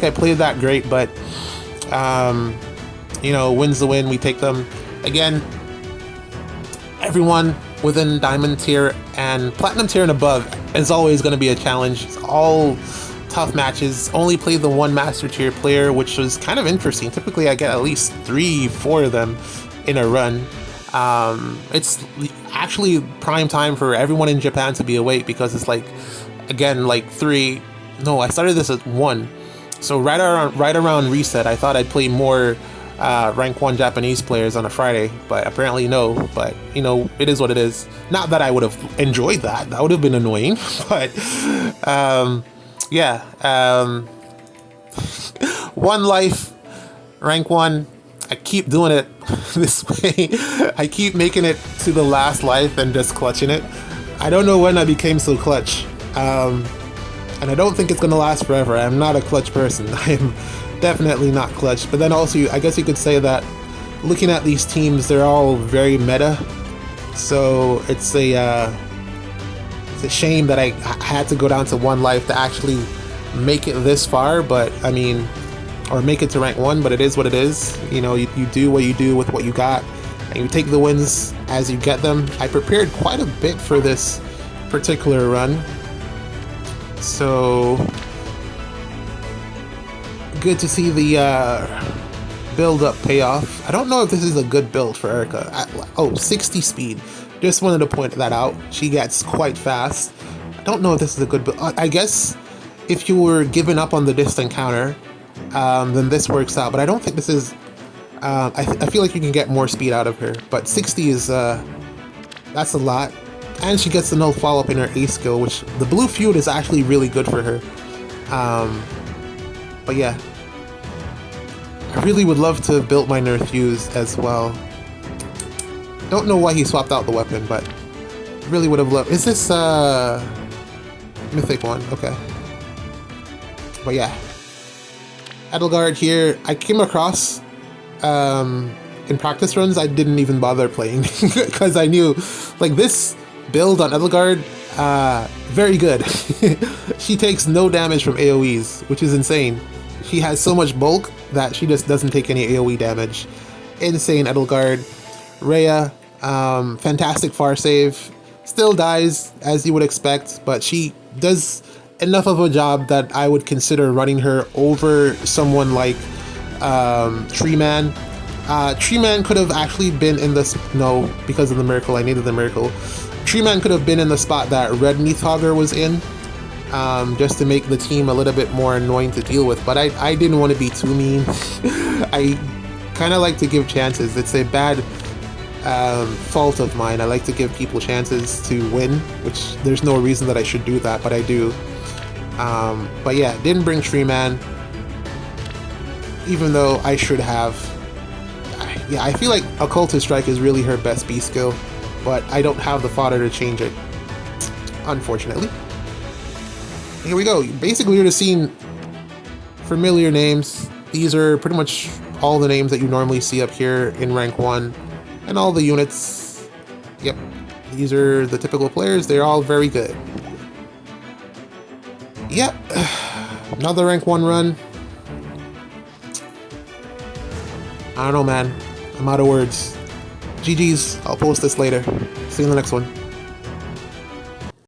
played that great, but you know, wins the win, we take them. Again, everyone within Diamond tier and Platinum tier and above is always going to be a challenge. It's all tough matches. Only played the 1 Master tier player, which was kind of interesting. Typically I get at least 3-4 of them in a run. It's actually prime time for everyone in Japan to be awake, because it's like, again, like I started this at 1, so right around reset I thought I'd play more rank 1 Japanese players on a Friday, but apparently no. But you know, it is what it is. Not that I would have enjoyed that would have been annoying, but yeah, 1 life, rank 1. I keep doing it this way. I keep making it to the last life and just clutching it. I don't know when I became so clutch, and I don't think it's gonna last forever. I'm not a clutch person. I'm definitely not clutch. But then also, I guess you could say that looking at these teams, they're all very meta. So it's a shame that I had to go down to 1 life to actually make it this far, but I mean, or make it to rank 1, but it is what it is. You know, you do what you do with what you got, and you take the wins as you get them. I prepared quite a bit for this particular run, so good to see the build-up payoff. I don't know if this is a good build for Erica. 60 speed. Just wanted to point that out. She gets quite fast. I don't know if this is a good build. I guess if you were giving up on the distant counter, then this works out. But I don't think this is... I feel like you can get more speed out of her. But 60 is... that's a lot. And she gets the no follow-up in her A skill, which the blue feud is actually really good for her. But yeah. I really would love to build my Nerf fuse as well. Don't know why he swapped out the weapon, but really would have loved... Is this Mythic one? Okay. But yeah. Edelgard here, I came across in practice runs. I didn't even bother playing because I knew, like, this build on Edelgard, very good. She takes no damage from AoEs, which is insane. She has so much bulk that she just doesn't take any AoE damage. Insane Edelgard. Rhea, fantastic far save. Still dies, as you would expect, but she does enough of a job that I would consider running her over someone like Tree Man. Tree Man could have actually been in this... No, because of the miracle. I needed the miracle. Tree Man could have been in the spot that Red Neathogger was in, just to make the team a little bit more annoying to deal with, but I didn't want to be too mean. I kind of like to give chances. It's a bad fault of mine. I like to give people chances to win, which there's no reason that I should do that, but I do. But yeah, didn't bring Tree Man, even though I should have. Yeah, I feel like Occultist Strike is really her best B skill, but I don't have the fodder to change it, unfortunately. Here we go. Basically, you're just seeing familiar names. These are pretty much all the names that you normally see up here in rank 1, and all the units. Yep, these are the typical players. They're all very good. Yep, another rank 1 run. I don't know, man. I'm out of words. GG's. I'll post this later. See you in the next one.